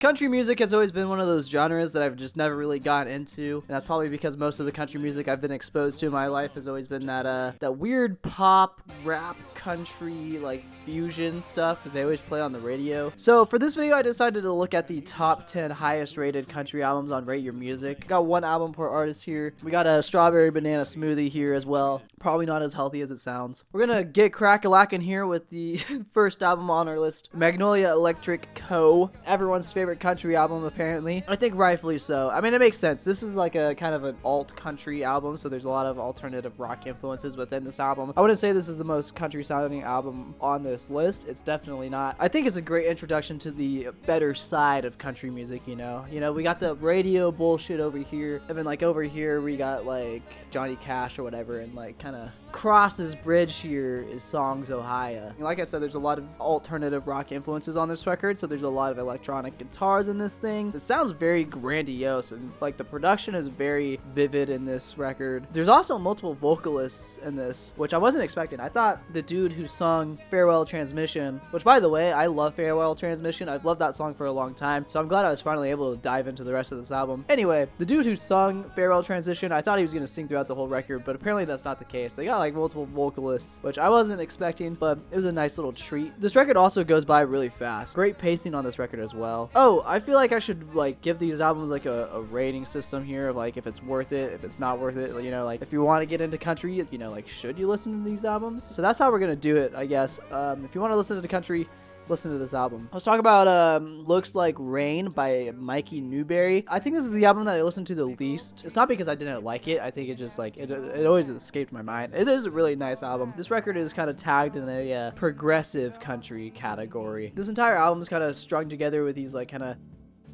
Country music has always been one of those genres that I've just never really gotten into, and that's probably because most of the country music I've been exposed to in my life has always been that weird pop, rap, country, like fusion stuff that they always play on the radio. So for this video, I decided to look at the top 10 highest rated country albums on Rate Your Music. Got one album per artist here. We got a strawberry banana smoothie here as well. Probably not as healthy as it sounds. We're gonna get crack-a-lackin' here with the first album on our list, Magnolia Electric Co. Everyone's favorite country album, apparently. I think rightfully so. I mean, it makes sense. This is like a kind of an alt country album, so there's a lot of alternative rock influences within this album. I wouldn't say this is the most country sounding album on this list. It's definitely not. I think it's a great introduction to the better side of country music, you know? We got the radio bullshit over here, and then like over here we got like Johnny Cash or whatever, and like kind of crosses bridge here is Songs Ohio. Like I said, there's a lot of alternative rock influences on this record, so there's a lot of electronic guitars in this thing. It sounds very grandiose, and like the production is very vivid in this record. There's also multiple vocalists in this, which I wasn't expecting. I thought the dude who sung Farewell Transmission, which by the way, I love Farewell Transmission. I've loved that song for a long time, so I'm glad I was finally able to dive into the rest of this album. Anyway, the dude who sung Farewell Transition, I thought he was going to sing throughout the whole record, but apparently that's not the case. They got like multiple vocalists, which I wasn't expecting, but it was a nice little treat. This record also goes by really fast. Great pacing on this record as well. Oh, I feel like I should like give these albums like a rating system here of like if it's worth it, if it's not worth it, like if you want to get into country, like should you listen to these albums? So that's how we're gonna do it, I guess. If you want to listen to the country, listen to this album. Let's talk about Looks Like Rain by Mikey Newberry. I think this is the album that I listened to the least. It's not because I didn't like it. I think it just like it always escaped my mind. It is a really nice album. This record is kind of tagged in a progressive country category. This entire album is kind of strung together with these like kind of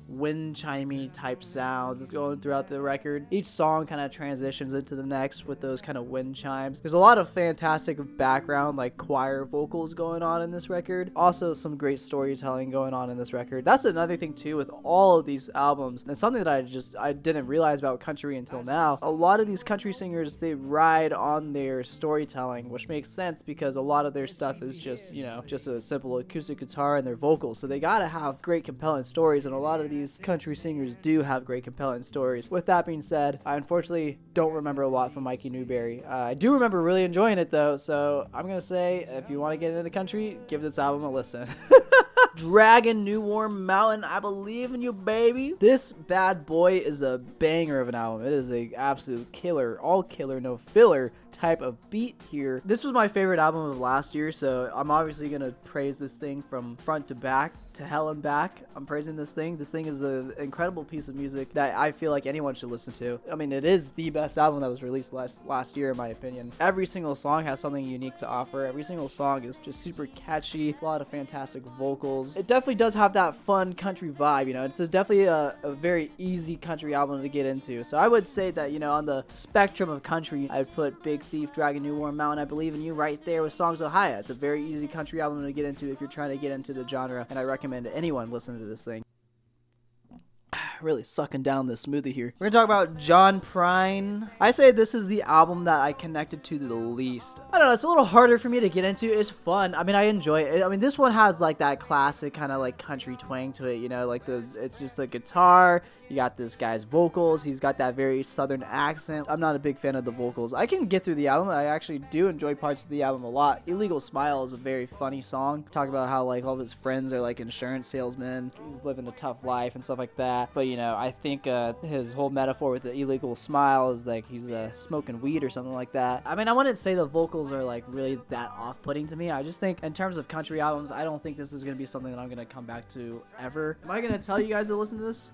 wind chimey type sounds is going throughout the record. Each song kind of transitions into the next with those kind of wind chimes. There's a lot of fantastic background like choir vocals going on in this record. Also some great storytelling going on in this record. That's another thing too with all of these albums, and something that I didn't realize about country until now. A lot of these country singers, they ride on their storytelling, which makes sense because a lot of their stuff is just just a simple acoustic guitar and their vocals, so they gotta have great compelling stories, and a lot of these country singers do have great compelling stories. With that being said, I unfortunately don't remember a lot from Mikey Newberry. I do remember really enjoying it though, so I'm gonna say if you want to get into country, give this album a listen. Dragon New Warm Mountain, I Believe in You Baby. This bad boy is a banger of an album. It is a absolute killer, all killer, no filler type of beat here. This was my favorite album of last year, so I'm obviously gonna praise this thing from front to back, to hell and back. I'm praising this thing. This thing is an incredible piece of music that I feel like anyone should listen to. I mean, it is the best album that was released last year in my opinion. Every single song has something unique to offer. Every single song is just super catchy, a lot of fantastic vocals. It definitely does have that fun country vibe, It's definitely a very easy country album to get into. So I would say that, on the spectrum of country, I'd put Big Thief, Dragon New Warm Mountain, I Believe in You right there with Songs Ohio. It's a very easy country album to get into if you're trying to get into the genre, and I recommend anyone listen to this thing. Really sucking down this smoothie here. We're gonna talk about John Prine. I say this is the album that I connected to the least. I don't know, it's a little harder for me to get into. It's fun. I mean, I enjoy it. I mean, this one has like that classic kind of like country twang to it, like it's just the guitar. You got this guy's vocals. He's got that very southern accent. I'm not a big fan of the vocals. I can get through the album. I actually do enjoy parts of the album a lot. Illegal Smile is a very funny song. Talk about how like all of his friends are like insurance salesmen. He's living a tough life and stuff like that. But I think his whole metaphor with the illegal smile is like he's smoking weed or something like that. I mean, I wouldn't say the vocals are like really that off-putting to me. I just think in terms of country albums, I don't think this is going to be something that I'm going to come back to ever. Am I going to tell you guys to listen to this?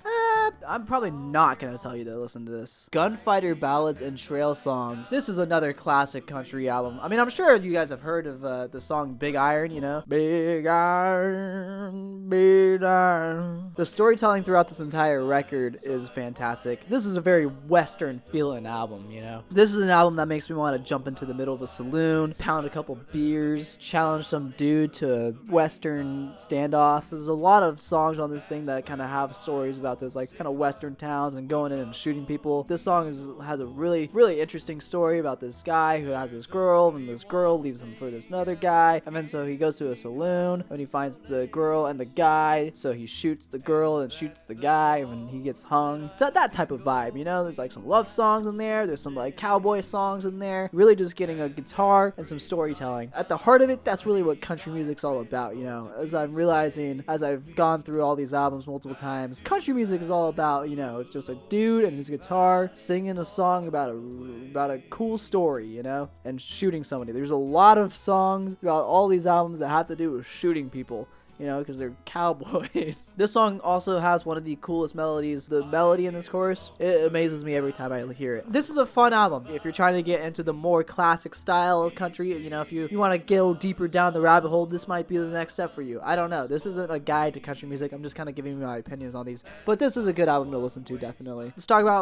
I'm probably not going to tell you to listen to this. Gunfighter Ballads and Trail Songs. This is another classic country album. I mean, I'm sure you guys have heard of the song Big Iron, Big Iron, Big Iron. The storytelling throughout this entire entire record is fantastic. This is a very Western feeling album, you know. This is an album that makes me want to jump into the middle of a saloon, pound a couple beers, challenge some dude to a Western standoff. There's a lot of songs on this thing that kind of have stories about those like kind of Western towns and going in and shooting people. This song has a really, really interesting story about this guy who has this girl, and this girl leaves him for this other guy, and then so he goes to a saloon and he finds the girl and the guy, so he shoots the girl and shoots the guy and he gets hung. It's that type of vibe, you know. There's like some love songs in there, there's some like cowboy songs in there, really just getting a guitar and some storytelling. At the heart of it, that's really what country music's all about, you know. As I'm realizing, as I've gone through all these albums multiple times, country music is all about, you know, just a dude and his guitar singing a song about a cool story, you know, and shooting somebody. There's a lot of songs about all these albums that have to do with shooting people, you know, because they're cowboys. This song also has one of the coolest melodies. The melody in this chorus, it amazes me every time I hear it. This is a fun album. If you're trying to get into the more classic style of country, you know, if you want to go deeper down the rabbit hole, this might be the next step for you. I don't know. This isn't a guide to country music. I'm just kind of giving you my opinions on these. But this is a good album to listen to, definitely.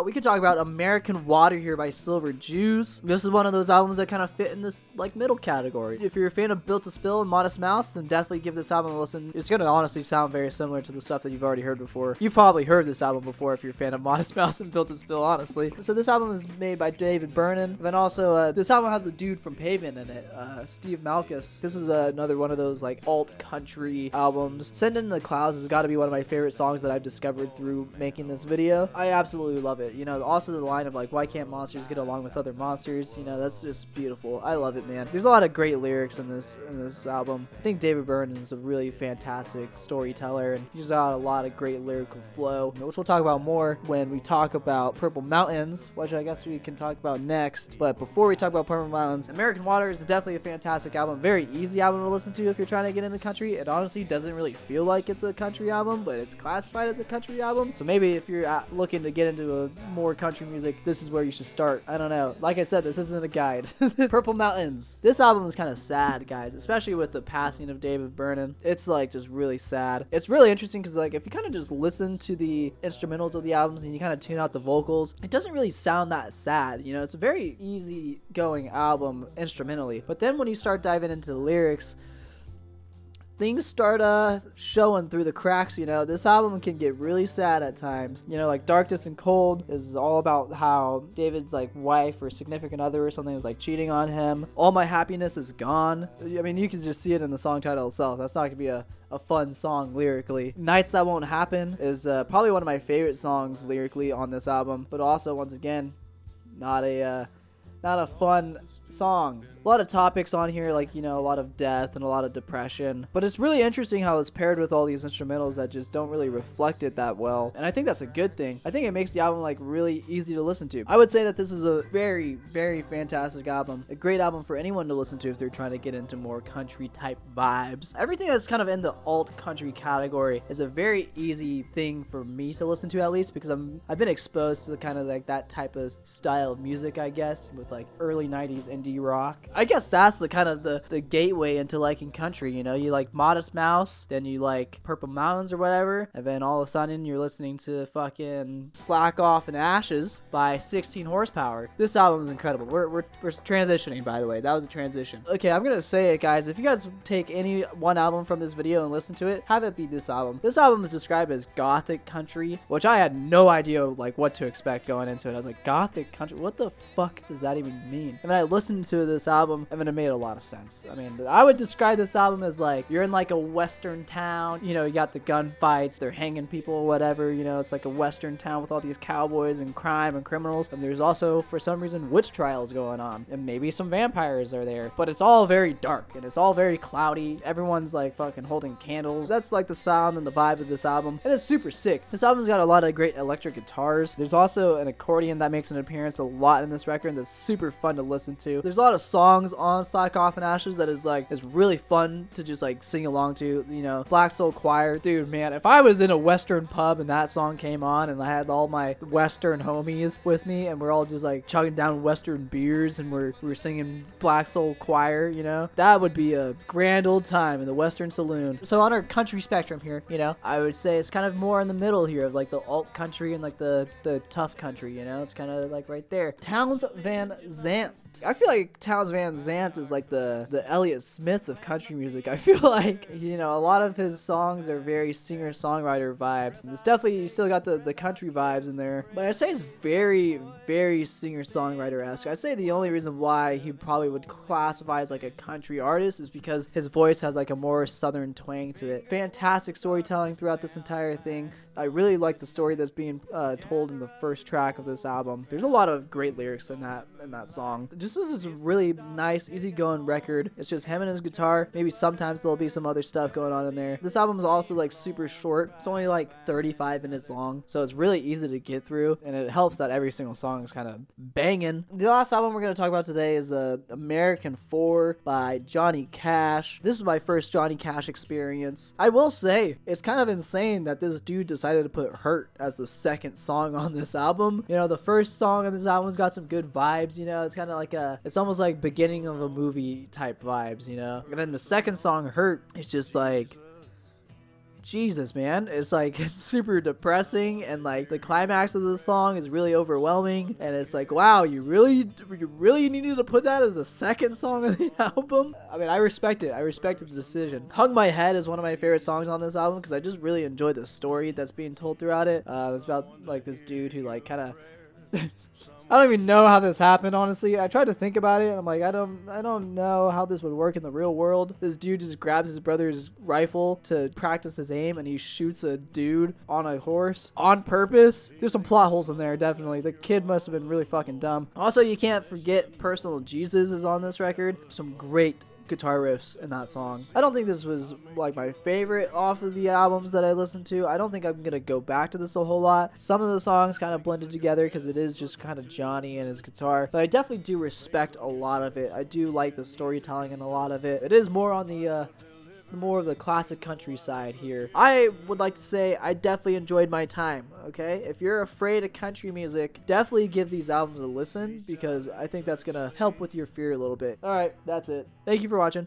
We could talk about American Water here by Silver Jews. This is one of those albums that kind of fit in this, like, middle category. If you're a fan of Built to Spill and Modest Mouse, then definitely give this album a listen. It's going to honestly sound very similar to the stuff that you've already heard before. You've probably heard this album before if you're a fan of Modest Mouse and Built to Spill, honestly. So this album is made by David Byrne. Then also, this album has the dude from Pavement in it, Steve Malkus. This is another one of those like alt country albums. Send in the Clouds has got to be one of my favorite songs that I've discovered through making this video. I absolutely love it. You know, also the line of like, why can't monsters get along with other monsters? You know, that's just beautiful. I love it, man. There's a lot of great lyrics in this album. I think David Byrne is a really fantastic storyteller, and he's got a lot of great lyrical flow, which we'll talk about more when we talk about Purple Mountains, which I guess we can talk about next. But before we talk about Purple Mountains, American Water is definitely a fantastic album. Very easy album to listen to if you're trying to get into country. It honestly doesn't really feel like it's a country album, but it's classified as a country album. So maybe if you're looking to get into a more country music, this is where you should start. I don't know. Like I said, this isn't a guide. Purple Mountains. This album is kind of sad, guys, especially with the passing of David Byrne. It's like just really sad. It's really interesting because like if you kind of just listen to the instrumentals of the albums and you kind of tune out the vocals, it doesn't really sound that sad. You know, it's a very easy going album instrumentally, but then when you start diving into the lyrics, things start showing through the cracks. You know, this album can get really sad at times. You know, like Darkness and Cold is all about how David's like wife or significant other or something is like cheating on him. All My Happiness Is Gone. I mean, you can just see it in the song title itself. That's not gonna be a fun song lyrically. Nights That Won't Happen is probably one of my favorite songs lyrically on this album, but also once again not a fun song. A lot of topics on here, like, you know, a lot of death and a lot of depression, but it's really interesting how it's paired with all these instrumentals that just don't really reflect it that well, and I think that's a good thing. I think it makes the album like really easy to listen to. I would say that this is a very, very fantastic album, a great album for anyone to listen to if they're trying to get into more country type vibes. Everything that's kind of in the alt country category is a very easy thing for me to listen to, at least because I've been exposed to kind of like that type of style of music, I guess, with like early 90s indie rock. I guess that's the kind of the gateway into liking country. You know, you like Modest Mouse, then you like Purple Mountains or whatever, and then all of a sudden you're listening to fucking Slack Off and Ashes by 16 Horsepower. This album is incredible. We're transitioning, by the way. That was a transition. Okay, I'm gonna say it, guys. If you guys take any one album from this video and listen to it, have it be this album. This album is described as gothic country, which I had no idea like what to expect going into it. I was like, gothic country? What the fuck does that even mean? And then I listened to this album, and then it made a lot of sense. I mean, I would describe this album as like, you're in like a western town, you know, you got the gunfights, they're hanging people or whatever, you know, it's like a western town with all these cowboys and crime and criminals, and there's also, for some reason, witch trials going on, and maybe some vampires are there, but it's all very dark, and it's all very cloudy. Everyone's like fucking holding candles. That's like the sound and the vibe of this album, and it's super sick. This album's got a lot of great electric guitars. There's also an accordion that makes an appearance a lot in this record that's super fun to listen to. There's a lot of songs on Slack Off and Ashes that is really fun to just like sing along to. You know, Black Soul Choir, dude, man, if I was in a Western pub and that song came on and I had all my Western homies with me and we're all just like chugging down Western beers and we're singing Black Soul Choir, you know, that would be a grand old time in the Western Saloon. So on our country spectrum here, you know, I would say it's kind of more in the middle here of like the alt country and like the tough country, you know, it's kind of like right there. Townes Van Zandt. I feel like Townes Van Zandt is like the Elliott Smith of country music. I feel like, you know, a lot of his songs are very singer-songwriter vibes. And it's definitely, you still got the country vibes in there. But I say it's very, very singer-songwriter-esque. I'd say the only reason why he probably would classify as like a country artist is because his voice has like a more southern twang to it. Fantastic storytelling throughout this entire thing. I really like the story that's being told in the first track of this album. There's a lot of great lyrics in that song. This was just a really nice, easygoing record. It's just him and his guitar. Maybe sometimes there'll be some other stuff going on in there. This album is also like super short. It's only like 35 minutes long, so it's really easy to get through, and it helps that every single song is kind of banging. The last album we're going to talk about today is American 4 by Johnny Cash. This was my first Johnny Cash experience. I will say, it's kind of insane that this dude decided to put Hurt as the second song on this album. You know, the first song on this album's got some good vibes, you know, it's kind of like it's almost like beginning of a movie type vibes, you know. And then the second song, Hurt, is just like, Jesus, man, it's like it's super depressing, and like the climax of the song is really overwhelming, and it's like, wow, you really needed to put that as the second song of the album. I mean, I respect it. I respected the decision. Hung My Head is one of my favorite songs on this album because I just really enjoy the story that's being told throughout it. It's about like this dude who like kind of I don't even know how this happened, honestly. I tried to think about it, and I'm like, I don't know how this would work in the real world. This dude just grabs his brother's rifle to practice his aim, and he shoots a dude on a horse on purpose. There's some plot holes in there, definitely. The kid must have been really fucking dumb. Also, you can't forget Personal Jesus is on this record. Some great guitar riffs in that song. I don't think this was like my favorite off of the albums that I listened to. I don't think I'm gonna go back to this a whole lot. Some of the songs kind of blended together because it is just kind of Johnny and his guitar, but I definitely do respect a lot of it. I do like the storytelling in a lot of it. It is more on the more of the classic countryside here. I would like to say I definitely enjoyed my time, okay? If you're afraid of country music, definitely give these albums a listen because I think that's gonna help with your fear a little bit. Alright, that's it. Thank you for watching.